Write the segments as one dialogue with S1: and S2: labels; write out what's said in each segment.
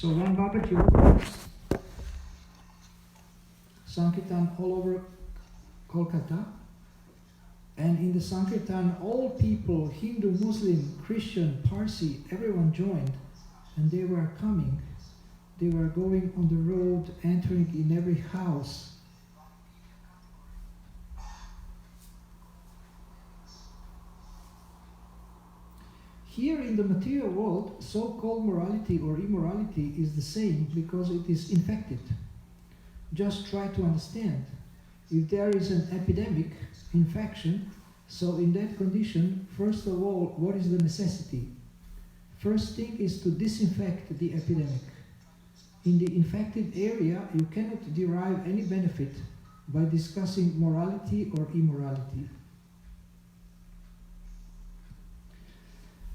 S1: So when Babaji organized Sankirtan all over Kolkata, and in the Sankirtan all people, Hindu, Muslim, Christian, Parsi, everyone joined, and they were coming. They were going on the road, entering in every house. Here in the material world, so-called morality or immorality is the same because it is infected. Just try to understand. If there is an epidemic, infection, so in that condition, first of all, what is the necessity? First thing is to disinfect the epidemic. In the infected area, you cannot derive any benefit by discussing morality or immorality.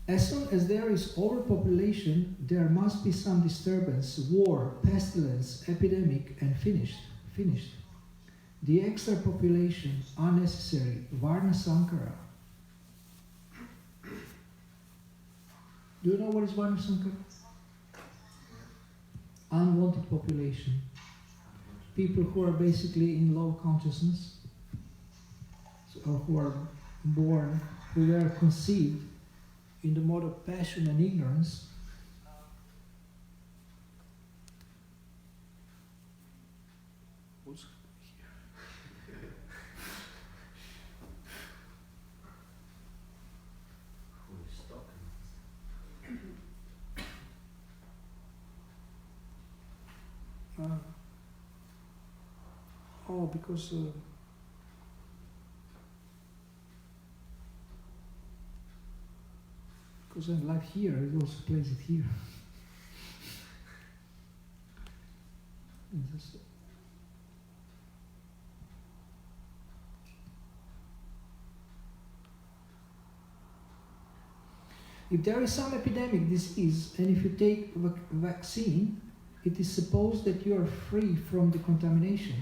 S1: As soon as there is overpopulation, there must be some disturbance, war, pestilence, epidemic, and finished. The extra population, unnecessary, Varna Sankara. Do you know what is Varna Sankara? Unwanted population. People who are basically in low consciousness, or who are born, who were conceived in the mode of passion and ignorance. What's here? Because I'm live here, it also plays it here. If there is some epidemic disease, and if you take vaccine, it is supposed that you are free from the contamination.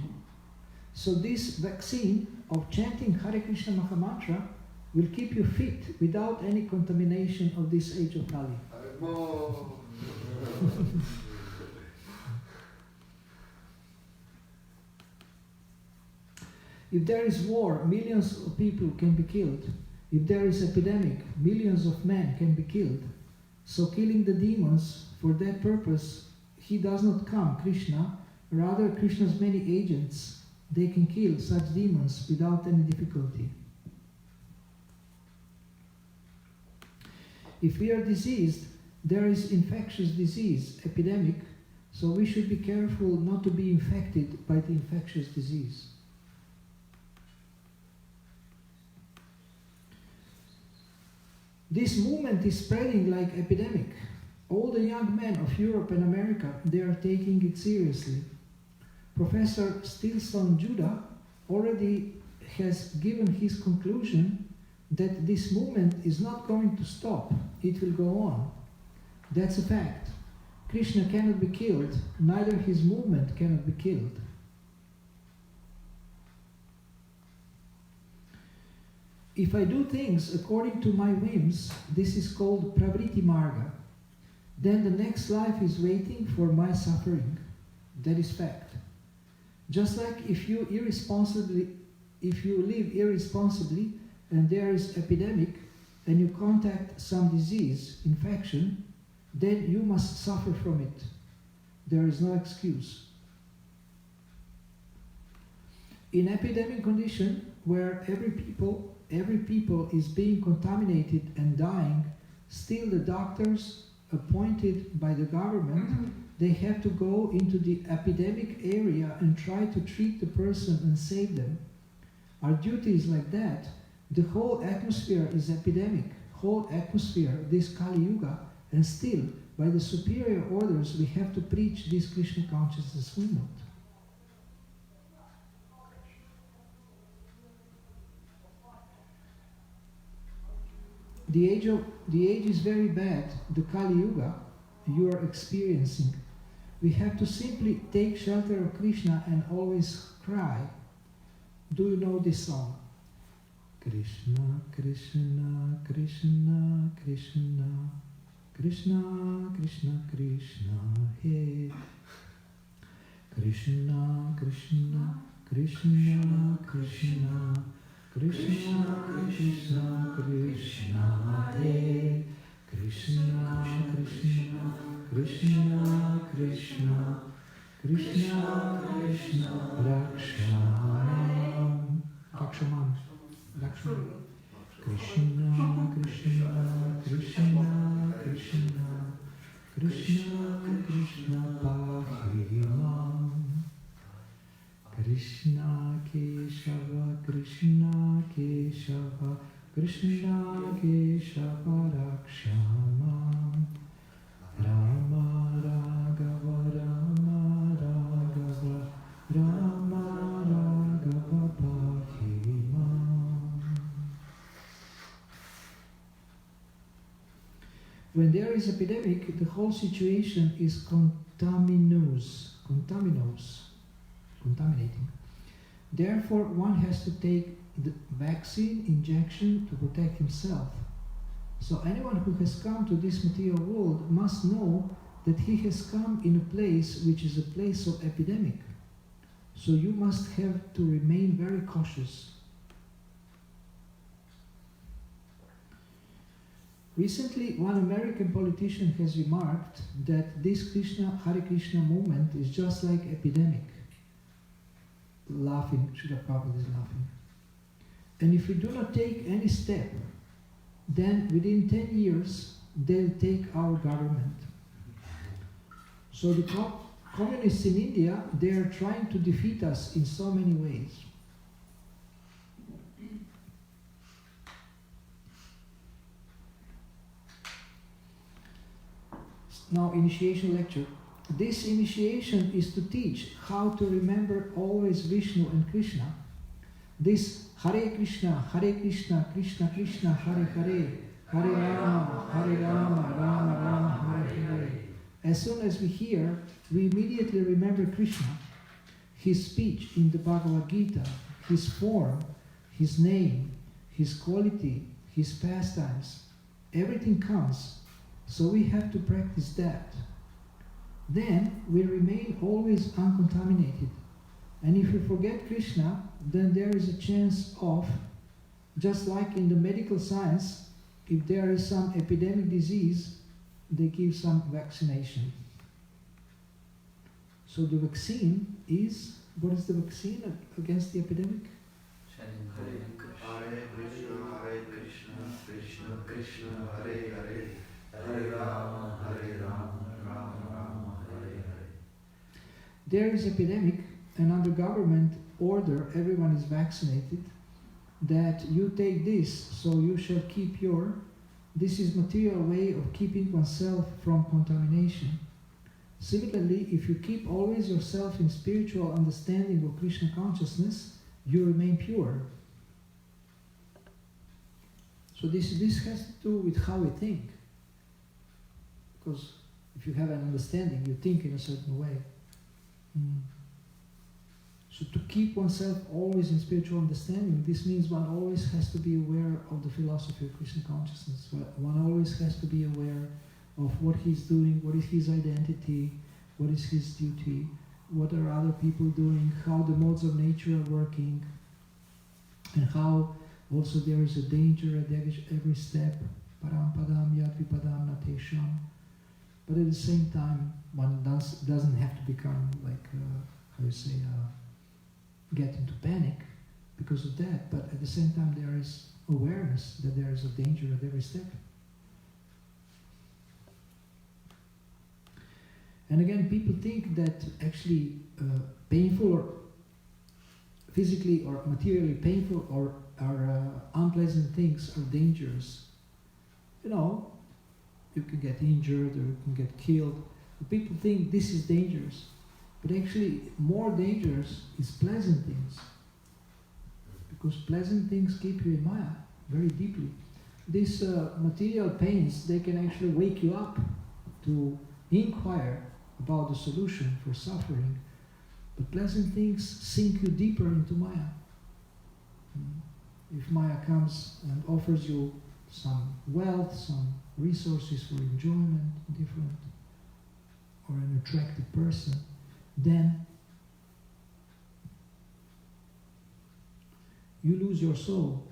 S1: So this vaccine of chanting Hare Krishna Mahamantra will keep you fit without any contamination of this age of Kali. If there is war, millions of people can be killed. If there is epidemic, millions of men can be killed. So killing the demons, for that purpose, he does not come, Krishna. Rather, Krishna's many agents, they can kill such demons without any difficulty. If we are diseased, there is infectious disease, epidemic, so we should be careful not to be infected by the infectious disease. This movement is spreading like epidemic. All the young men of Europe and America, they are taking it seriously. Professor Stilson Judah already has given his conclusion that this movement is not going to stop, it will go on. That's a fact. Krishna cannot be killed, neither his movement cannot be killed. If I do things according to my whims, this is called Pravriti Marga. Then the next life is waiting for my suffering. That is fact. Just like if you live irresponsibly and there is epidemic and you contact some disease, infection, then you must suffer from it. There is no excuse. In epidemic condition where every people is being contaminated and dying, still the doctors appointed by the government, they have to go into the epidemic area and try to treat the person and save them. Our duty is like that. The whole atmosphere is epidemic, whole atmosphere, this Kali Yuga, and still, by the superior orders, we have to preach this Krishna consciousness movement. The age is very bad, the Kali Yuga you are experiencing. We have to simply take shelter of Krishna and always cry. Do you know this song? Krishna, Krishna, Krishna, Krishna, Krishna, Krishna, Krishna, He. Krishna, Krishna, Krishna, Krishna, Krishna, Krishna, Krishna, He. Krishna, Krishna, Krishna, Krishna, Krishna, Krishna, Rakshamanam. Rakshaman. Rakshaman. Krishna, Krishna, Krishna, Krishna, Krishna, Krishna, Pahimam. Krishna, Keshava, Krishna, Keshava, Krishna, Keshava, Rakshamam. Rama, Raghava, Rama, Raghava, Rama, Raghava, Pahimam. When there is epidemic, the whole situation is contaminating. Therefore, one has to take the vaccine injection to protect himself. So anyone who has come to this material world must know that he has come in a place which is a place of epidemic. So you must have to remain very cautious. Recently, one American politician has remarked that this Hare Krishna movement is just like epidemic. Laughing, Srila Prabhupada is laughing. And if we do not take any step, then within 10 years, they'll take our government. So the communists in India, they are trying to defeat us in so many ways. Now, initiation lecture. This initiation is to teach how to remember always Vishnu and Krishna. This Hare Krishna, Krishna Krishna, Hare Hare, Hare Rama, Rama Rama, Hare Hare. As soon as we hear, we immediately remember Krishna, his speech in the Bhagavad Gita, his form, his name, his quality, his pastimes. Everything comes, so we have to practice that. Then we remain always uncontaminated. And if we forget Krishna, then there is a chance of, just like in the medical science, if there is some epidemic disease, they give some vaccination. So the vaccine is, what is the vaccine against the epidemic?
S2: Hare Krishna, Krishna Krishna, Hare Hare, Hare Rama, Rama Rama, Hare Hare.
S1: There is epidemic, and under government order, everyone is vaccinated, that you take this, so you shall keep your, this is material way of keeping oneself from contamination. Similarly, if you keep always yourself in spiritual understanding of Krishna consciousness, you remain pure. So this has to do with how we think. Because if you have an understanding, you think in a certain way. So to keep oneself always in spiritual understanding, this means one always has to be aware of the philosophy of Krishna consciousness. One always has to be aware of what he's doing, what is his identity, what is his duty, what are other people doing, how the modes of nature are working, and how also there is a danger at every step. Param padam yad vipadam natesham. But at the same time, one doesn't have to become like, get into panic because of that. But at the same time, there is awareness that there is a danger at every step. And again, people think that actually painful or physically or materially painful or unpleasant things are dangerous. You know, you can get injured or you can get killed. People think this is dangerous. But actually, more dangerous is pleasant things. Because pleasant things keep you in Maya very deeply. These material pains, they can actually wake you up to inquire about the solution for suffering. But pleasant things sink you deeper into Maya. If Maya comes and offers you some wealth, some resources for enjoyment, different, or an attractive person, then you lose your soul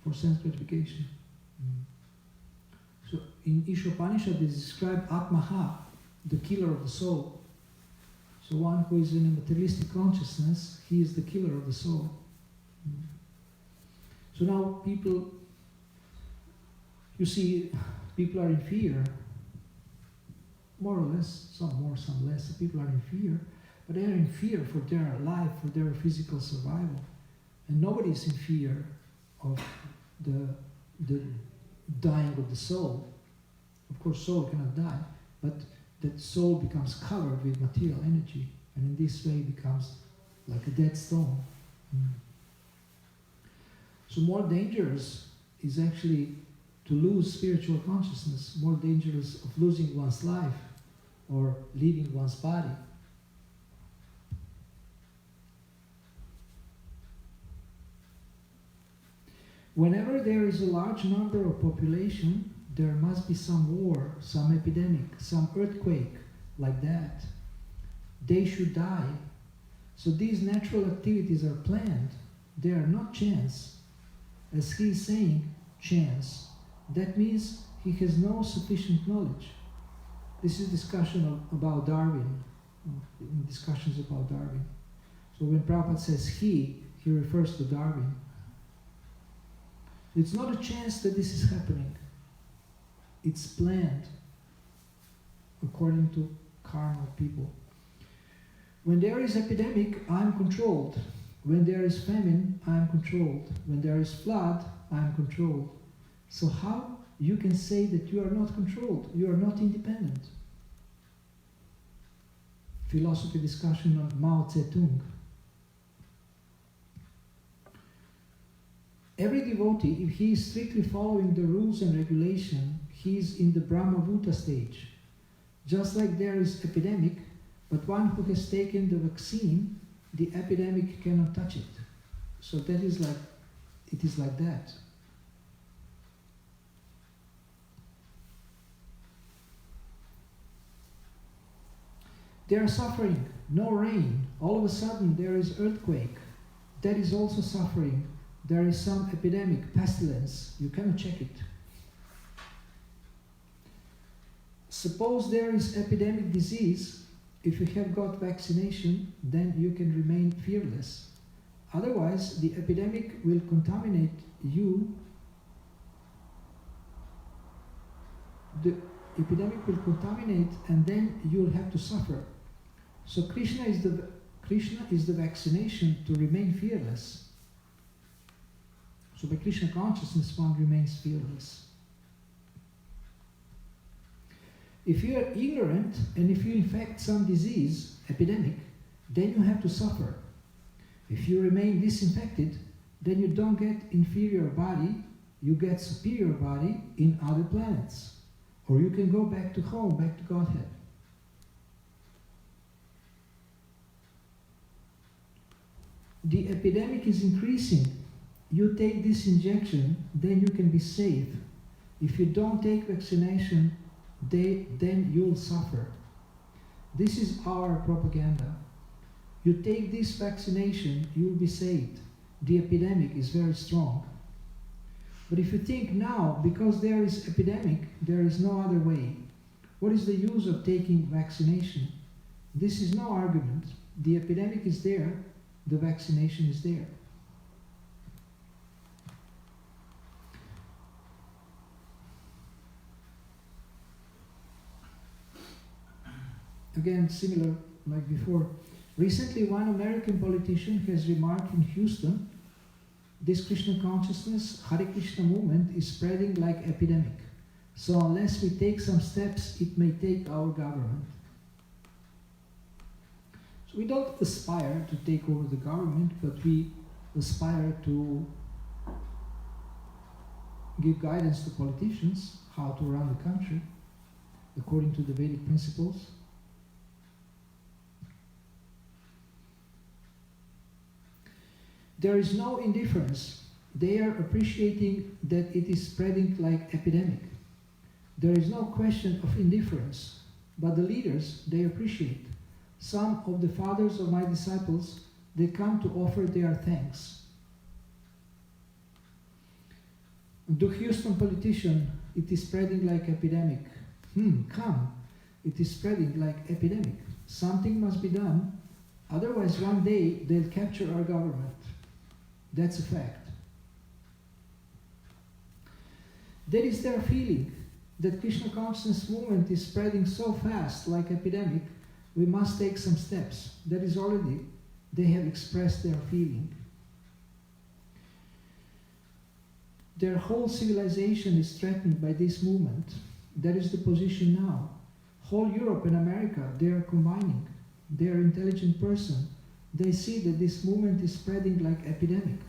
S1: for sense gratification. So in Ishopanishad it is described Atmaha, the killer of the soul. So one who is in a materialistic consciousness, he is the killer of the soul. So now people, you see, people are in fear, more or less, some more, some less. People are in fear, but they are in fear for their life, for their physical survival. And nobody is in fear of the dying of the soul. Of course, soul cannot die, but that soul becomes covered with material energy, and in this way becomes like a dead stone. So more dangerous is actually to lose spiritual consciousness, more dangerous of losing one's life or leaving one's body. Whenever there is a large number of population, there must be some war, some epidemic, some earthquake, like that. They should die. So these natural activities are planned. They are not chance. As he is saying, chance. That means he has no sufficient knowledge. This is discussion about Darwin, discussions about Darwin. So when Prabhupada says he refers to Darwin. It's not a chance that this is happening. It's planned according to karma of people. When there is epidemic, I am controlled. When there is famine, I am controlled. When there is flood, I am controlled. So how you can say that you are not controlled? You are not independent. Philosophy discussion on Mao Zedong. Every devotee, if he is strictly following the rules and regulation, he is in the Brahmabhuta stage. Just like there is epidemic, but one who has taken the vaccine, the epidemic cannot touch it. So that is like, it is like that. They are suffering, no rain. All of a sudden there is earthquake. That is also suffering. There is some epidemic, pestilence. You cannot check it. Suppose there is epidemic disease. If you have got vaccination, then you can remain fearless. Otherwise, the epidemic will contaminate you. The epidemic will contaminate, and then you'll have to suffer. So Krishna is the vaccination to remain fearless. So by Krishna consciousness, one remains fearless. If you are ignorant and if you infect some disease, epidemic, then you have to suffer. If you remain disinfected, then you don't get inferior body, you get superior body in other planets. Or you can go back to home, back to Godhead. The epidemic is increasing. You take this injection, then you can be safe. If you don't take vaccination, then you'll suffer. This is our propaganda. You take this vaccination, you'll be saved. The epidemic is very strong. But if you think now, because there is epidemic, there is no other way. What is the use of taking vaccination? This is no argument. The epidemic is there, the vaccination is there. Again, similar like before. Recently, one American politician has remarked in Houston, this Krishna consciousness, Hare Krishna movement is spreading like epidemic. So unless we take some steps, it may take our government. So we don't aspire to take over the government, but we aspire to give guidance to politicians how to run the country according to the Vedic principles. There is no indifference. they are appreciating that it is spreading like epidemic. There is no question of indifference, but the leaders, they appreciate. Some of the fathers of my disciples, they come to offer their thanks. The Houston politician, it is spreading like epidemic. Come, it is spreading like epidemic. Something must be done, otherwise one day they'll capture our government. That's a fact. That is their feeling, that Krishna consciousness movement is spreading so fast like epidemic, we must take some steps. That is already, they have expressed their feeling. Their whole civilization is threatened by this movement. That is the position now. Whole Europe and America, they are combining. They are intelligent person. They see that this movement is spreading like epidemic.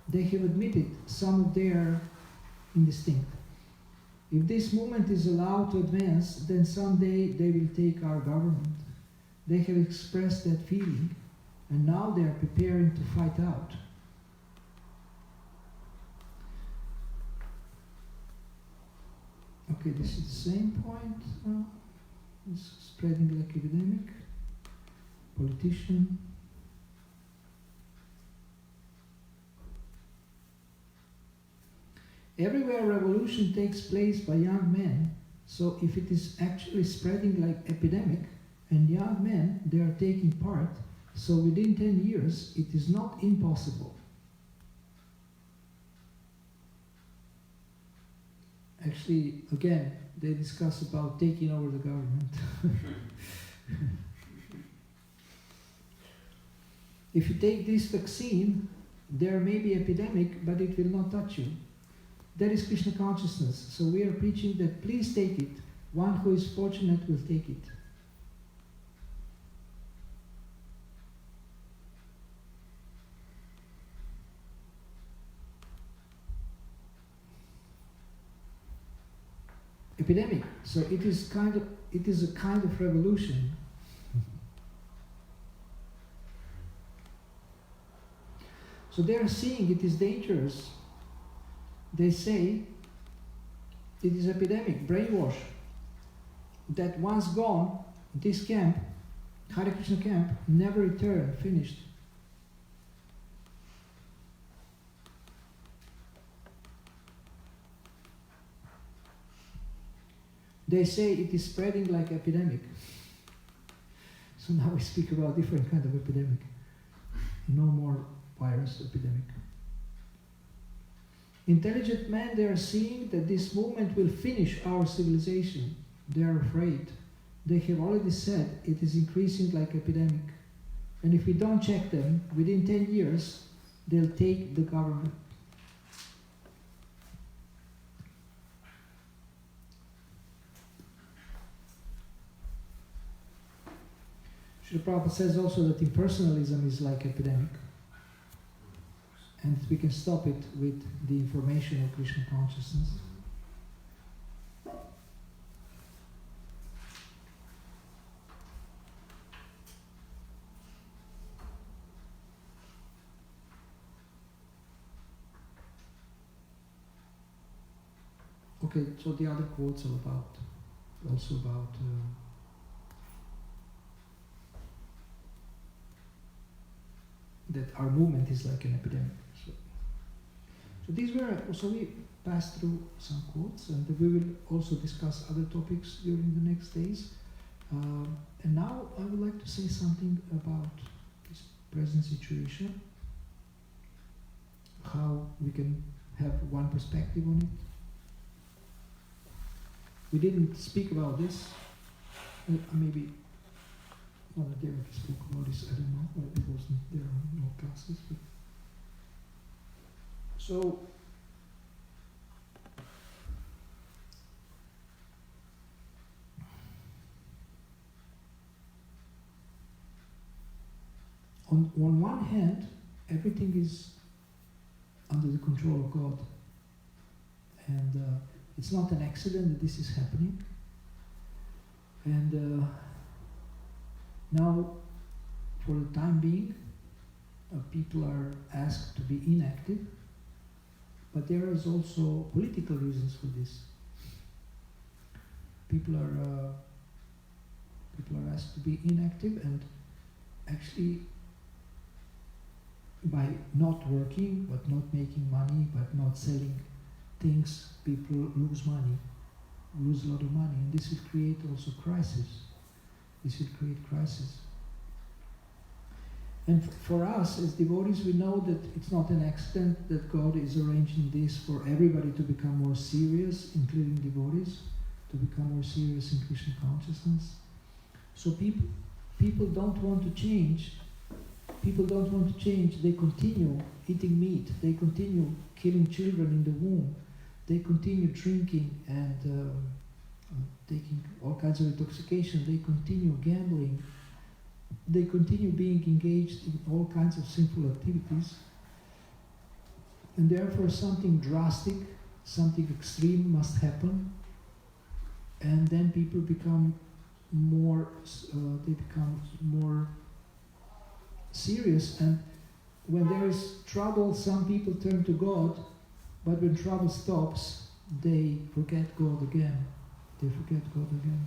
S1: They have admitted some of their instinct. If this movement is allowed to advance, then someday they will take our government. They have expressed that feeling, and now they are preparing to fight out. Okay, this is the same point. It's spreading like epidemic. Politician. Everywhere revolution takes place by young men, so if it is actually spreading like epidemic, and young men, they are taking part, so within 10 years, it is not impossible. Actually, again, they discuss about taking over the government. If you take this vaccine, there may be epidemic, but it will not touch you. That is Krishna consciousness. So we are preaching that please take it. One who is fortunate will take it. Epidemic. So it is a kind of revolution. So they are seeing it is dangerous. They say it is epidemic, brainwash. That once gone, this camp, Hare Krishna camp, never return, finished. They say it is spreading like epidemic. So now we speak about different kind of epidemic. No more virus epidemic. Intelligent men, they are seeing that this movement will finish our civilization. They are afraid. They have already said it is increasing like epidemic. And if we don't check them, within 10 years, they'll take the government. Srila Prabhupada says also that impersonalism is like epidemic. And we can stop it with the information of Krishna consciousness. Okay, so the other quotes are also about that our movement is like an epidemic. So these were, so we passed through some quotes, and we will also discuss other topics during the next days. And now I would like to say something about this present situation, how we can have one perspective on it. We didn't speak about this, maybe one of them spoke about this, I don't know, it wasn't there are no classes. But so, on one hand, everything is under the control of God, and it's not an accident that this is happening. And now, for the time being, people are asked to be inactive. But there is also political reasons for this. People are asked to be inactive, and actually by not working, but not making money, but not selling things, people lose money, lose a lot of money, and this will create also crisis. This will create crisis. And for us as devotees, we know that it's not an accident that God is arranging this for everybody to become more serious, including devotees, to become more serious in Krishna consciousness. So people don't want to change. People don't want to change. They continue eating meat. They continue killing children in the womb. They continue drinking and taking all kinds of intoxication. They continue gambling. They continue being engaged in all kinds of sinful activities. And therefore something drastic, something extreme must happen. And then people become more serious. And when there is trouble, some people turn to God, but when trouble stops, they forget God again. They forget God again.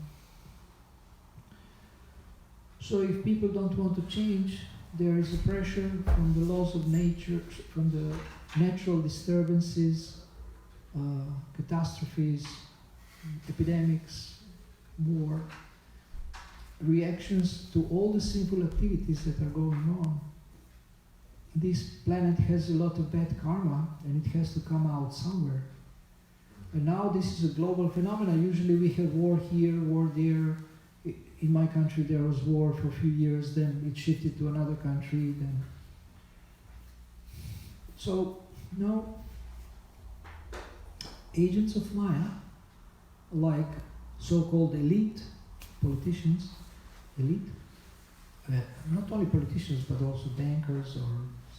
S1: So if people don't want to change, there is a pressure from the laws of nature, from the natural disturbances, catastrophes, epidemics, war, reactions to all the sinful activities that are going on. This planet has a lot of bad karma, and it has to come out somewhere. And now this is a global phenomenon. Usually we have war here, war there. In my country there was war for a few years, then it shifted to another country. Then, so now agents of Maya, like so-called elite politicians, not only politicians but also bankers or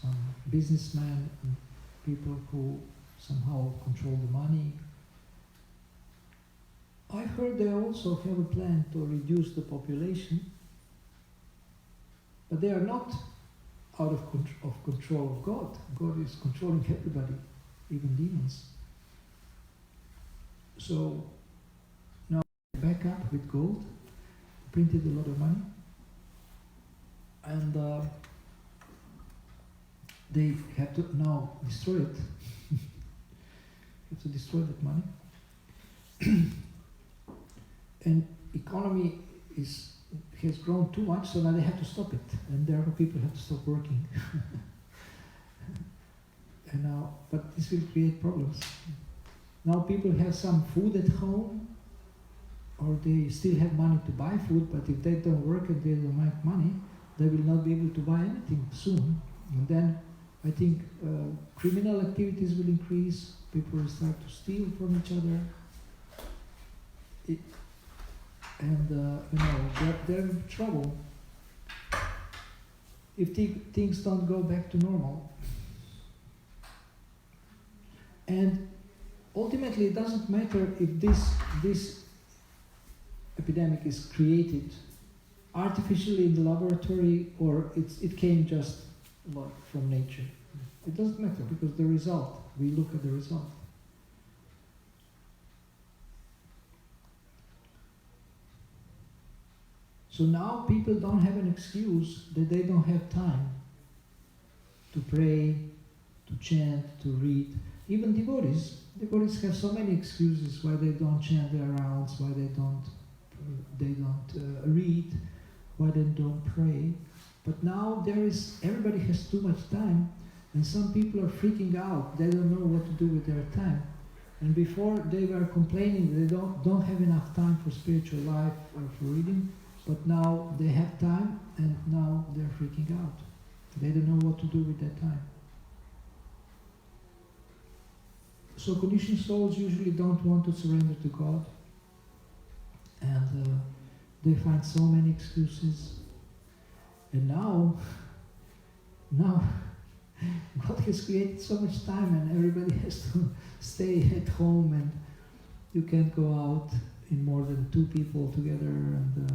S1: some businessmen and people who somehow control the money. I heard they also have a plan to reduce the population, but they are not out of control of God. God is controlling everybody, even demons. So now back up with gold, printed a lot of money, and they have to now destroy it. Have to destroy that money. And economy has grown too much, so now they have to stop it, and therefore people have to stop working. And now, but this will create problems. Now people have some food at home, or they still have money to buy food, but if they don't work and they don't make money, they will not be able to buy anything soon. And then I think criminal activities will increase, people will start to steal from each other. They're in trouble if things don't go back to normal. And ultimately, it doesn't matter if this epidemic is created artificially in the laboratory or it came just like from nature. It doesn't matter because the result, we look at the result. So now people don't have an excuse that they don't have time to pray, to chant, to read. Even devotees have so many excuses why they don't chant their rounds, why they don't read, why they don't pray. But now everybody has too much time, and some people are freaking out. They don't know what to do with their time. And before they were complaining they don't have enough time for spiritual life or for reading. But now they have time, and now they're freaking out. They don't know what to do with that time. So conditioned souls usually don't want to surrender to God, and they find so many excuses. And now God has created so much time, and everybody has to stay at home, and you can't go out in more than 2 people together. And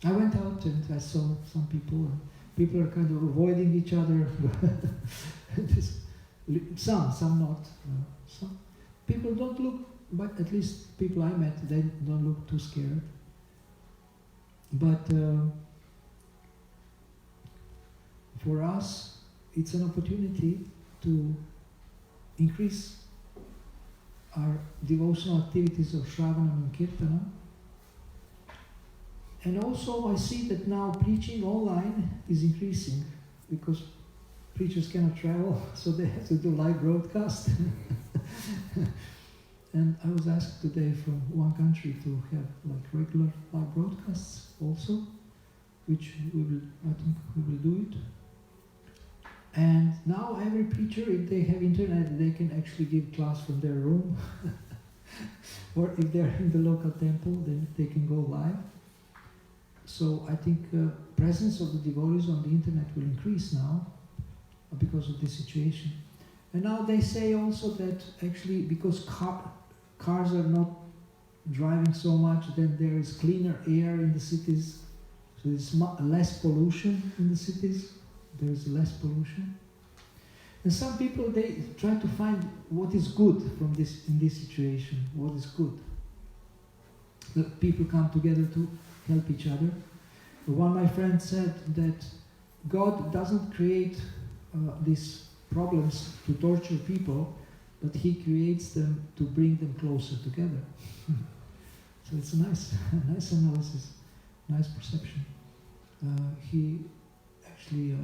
S1: I went out and I saw some people, and people are kind of avoiding each other. Some not. Some people don't look, but at least people I met, they don't look too scared. But for us, it's an opportunity to increase our devotional activities of Shravanam and Kirtana. And also I see that now preaching online is increasing because preachers cannot travel, so they have to do live broadcast. And I was asked today from one country to have like regular live broadcasts also, which we will, I think we will do it. And now every preacher, if they have internet, they can actually give class from their room. Or if they're in the local temple, then they can go live. So I think presence of the devotees on the internet will increase now because of this situation. And now they say also that actually because cars are not driving so much, then there is cleaner air in the cities. So there's less pollution in the cities. There is less pollution. And some people, they try to find what is good from this in this situation. What is good? The people come together to help each other. One of my friends said that God doesn't create these problems to torture people, but He creates them to bring them closer together. So it's a nice analysis, nice perception. He actually,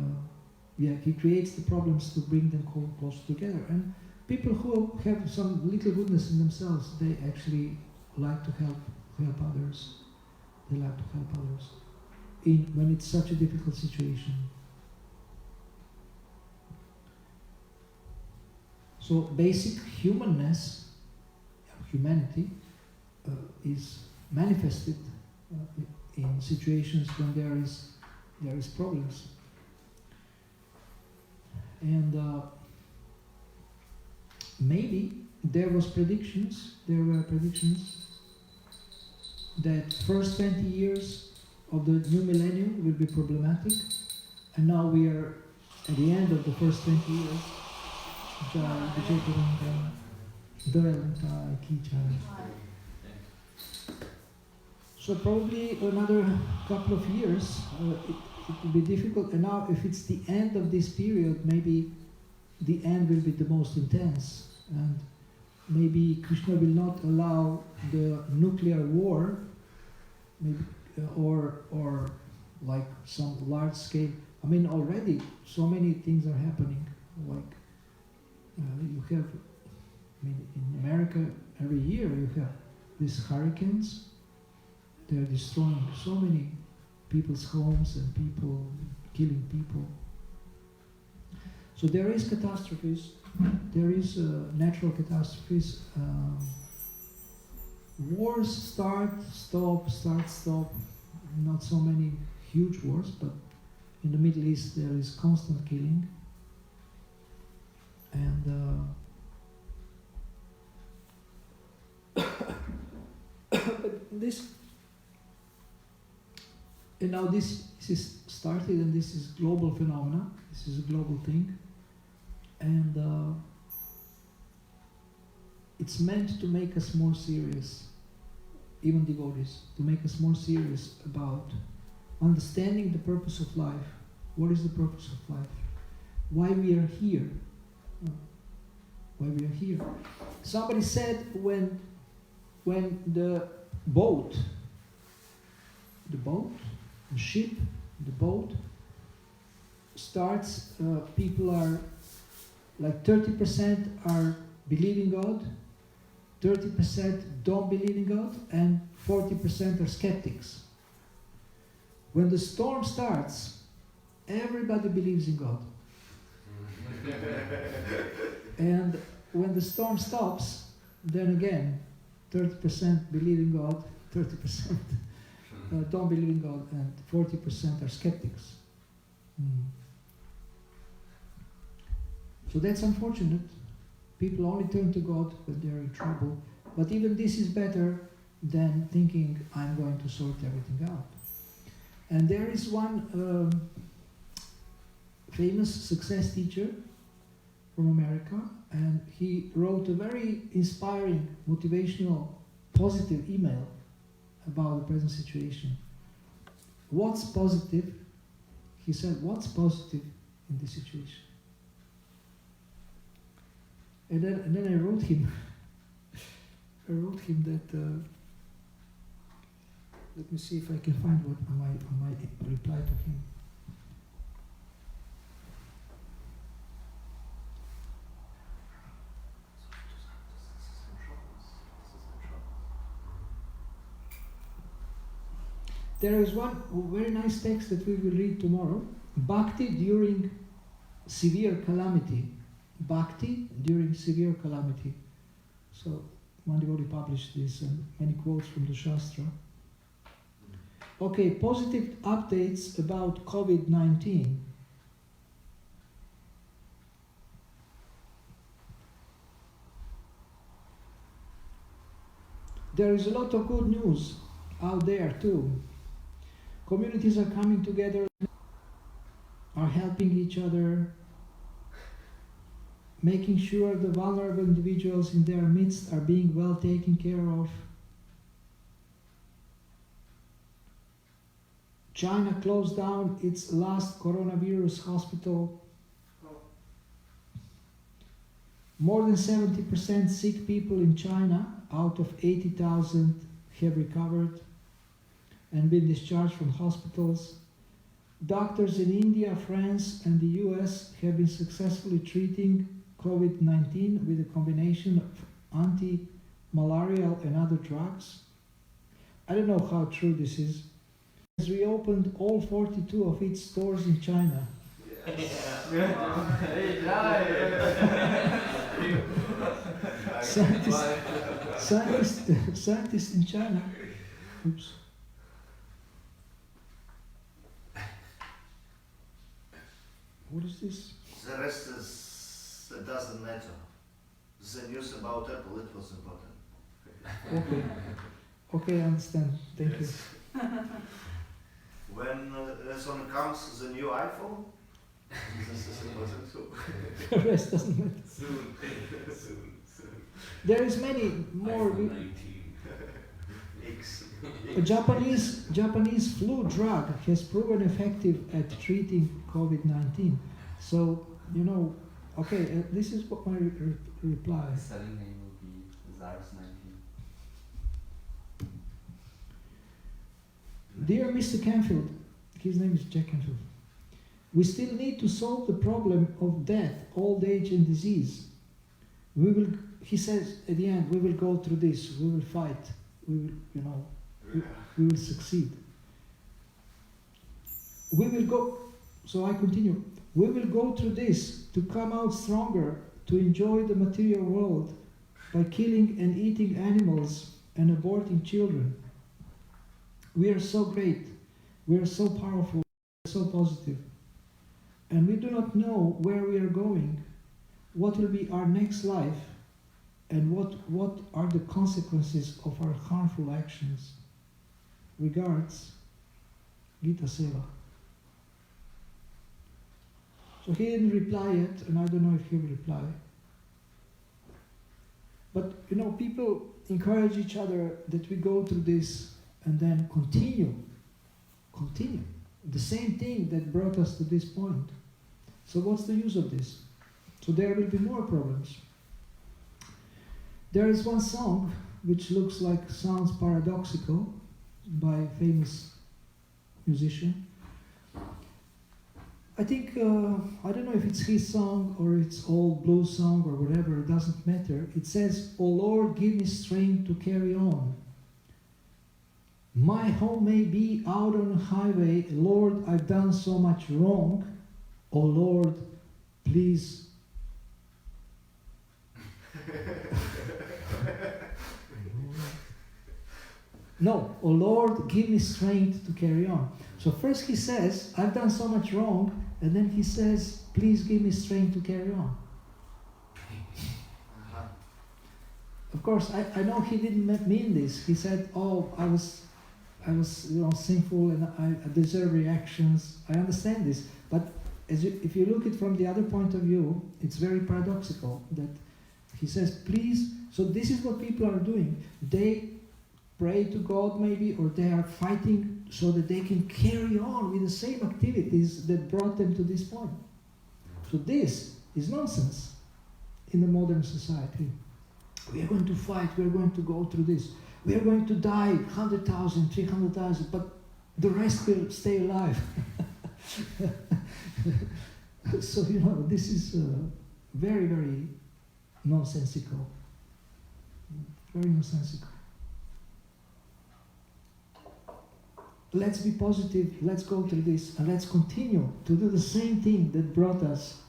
S1: He creates the problems to bring them closer together. And people who have some little goodness in themselves, they actually like to help others. They like to help others when it's such a difficult situation. So basic humanness, humanity, is manifested in situations when there is problems. And maybe there were predictions that first 20 years of the new millennium will be problematic, and now we are at the end of the first 20 years. So probably another couple of years it will be difficult, and now if it's the end of this period, maybe the end will be the most intense, and maybe Krishna will not allow the nuclear war, maybe, or like some large scale. I mean, already so many things are happening. Like you have, I mean, in America every year you have these hurricanes. They are destroying so many people's homes and people killing people. So there is catastrophes. There is natural catastrophes. Wars start, stop. Not so many huge wars, but in the Middle East there is constant killing. And now this is started, and this is global phenomena. This is a global thing, and it's meant to make us more serious, even devotees, to make us more serious about understanding the purpose of life. What is the purpose of life? Why we are here? Why we are here? Somebody said when the ship, the boat starts, people are like 30% are believing God, 30% don't believe in God, and 40% are skeptics. When the storm starts, everybody believes in God. And when the storm stops, then again, 30% believe in God, 30% don't believe in God, and 40% are skeptics. So that's unfortunate. People only turn to God when they're in trouble. But even this is better than thinking, I'm going to sort everything out. And there is one famous success teacher from America, and he wrote a very inspiring, motivational, positive email about the present situation. What's positive? He said, what's positive in this situation? And then I wrote him that, let me see if I can find what my reply to him. There is one very nice text that we will read tomorrow. Bhakti during severe calamity. Bhakti during severe calamity. So, one devotee published this and many quotes from the Shastra. Okay, positive updates about COVID-19. There is a lot of good news out there too. Communities are coming together, are helping each other, making sure the vulnerable individuals in their midst are being well taken care of. China closed down its last coronavirus hospital. More than 70% sick people in China out of 80,000 have recovered and been discharged from hospitals. Doctors in India, France, and the US have been successfully treating COVID-19 with a combination of anti-malarial and other drugs. I don't know how true this is. It has reopened all 42 of its stores in China. Scientists in China. Oops. What is this?
S2: The rest is, it doesn't matter. The news about Apple, it was important.
S1: Okay, I understand. Thank you.
S2: When soon comes the new iPhone, this is important too.
S1: The rest doesn't matter.
S3: Soon.
S1: There is many more.
S3: iPhone 19.
S1: A Japanese flu drug has proven effective at treating COVID-19. So, okay, this is what my reply.
S4: The selling name will be SARS-19.
S1: Dear Mr. Canfield, his name is Jack Canfield, we still need to solve the problem of death, old age and disease. He says at the end, we will go through this, we will fight, we will succeed. We will go, so I continue, we will go through this to come out stronger, to enjoy the material world by killing and eating animals and aborting children. We are so great, we are so powerful, we are so positive, and we do not know where we are going, what will be our next life, and what are the consequences of our harmful actions. Regards, Gita Seva. So he didn't reply yet, and I don't know if he'll reply. But people encourage each other that we go through this and then continue. The same thing that brought us to this point. So what's the use of this? So there will be more problems. There is one song which sounds paradoxical by a famous musician. I think, I don't know if it's his song or it's old blues song or whatever, it doesn't matter. It says, "Oh Lord, give me strength to carry on. My home may be out on a highway. Lord, I've done so much wrong. Oh Lord, please." No, "Oh Lord, give me strength to carry on." So first he says, I've done so much wrong, and then he says, please give me strength to carry on. Of course, I know he didn't mean this. He said, oh, I was sinful and I deserve reactions. I understand this. But if you look it from the other point of view, it's very paradoxical that he says, please, so this is what people are doing. They pray to God maybe, or they are fighting so that they can carry on with the same activities that brought them to this point. So this is nonsense in the modern society. We are going to fight, we are going to go through this. We are going to die 100,000, 300,000, but the rest will stay alive. So, this is very, very nonsensical. Very nonsensical. Let's be positive, let's go through this, and let's continue to do the same thing that brought us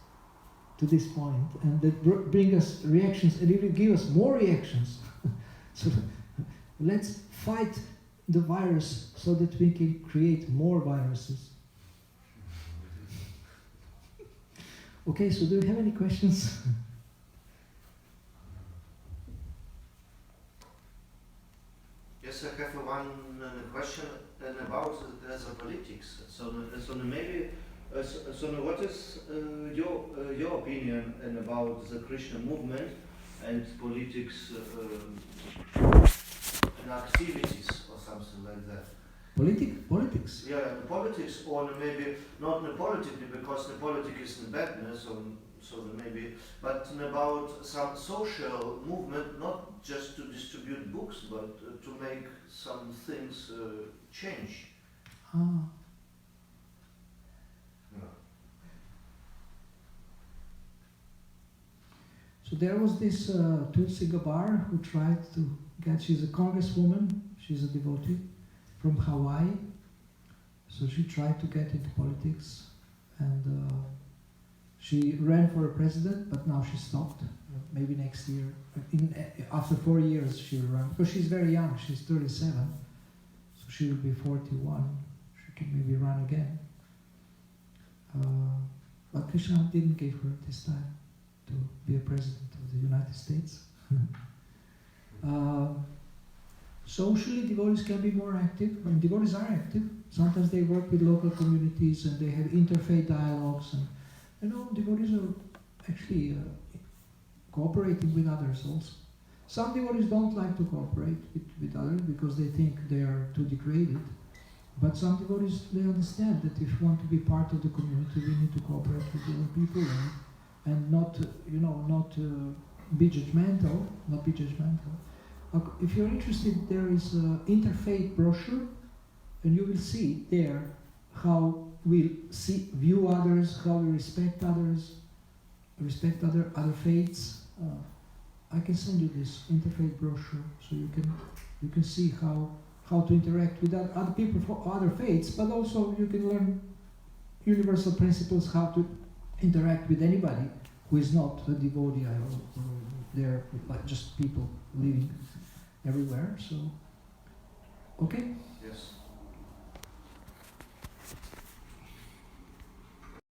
S1: to this point, and that bring us reactions, and even give us more reactions. So let's fight the virus so that we can create more viruses. Okay, so do you have any questions?
S2: Yes, I have one question about the politics. So maybe, what is your opinion about the Krishna movement and politics and activities or something like that?
S1: Politics?
S2: Yeah, politics, or maybe not the politics, because the politics is the badness, so maybe, but about some social movement, not just to distribute books, but to make some things change.
S1: Ah.
S2: Yeah.
S1: So there was this Tulsi Gabbard who tried to get, she's a congresswoman, she's a devotee from Hawaii. So she tried to get into politics, and she ran for a president, but now she stopped. Maybe next year, after 4 years she will run, because she's very young, she's 37, so she will be 41, she can maybe run again. But Krishna didn't give her this time to be a president of the United States. Socially, devotees can be more active, and devotees are active. Sometimes they work with local communities and they have interfaith dialogues, and devotees are actually cooperating with others also. Some devotees don't like to cooperate with others because they think they are too degraded. But some devotees, they understand that if we want to be part of the community, we need to cooperate with the other people and not be judgmental, If you're interested, there is an interfaith brochure, and you will see there how we view others, how we respect others, respect other faiths. I can send you this interfaith brochure, so you can see how to interact with other people for other faiths, but also you can learn universal principles, how to interact with anybody who is not a devotee, or they're like just people living everywhere. So, okay?
S2: Yes.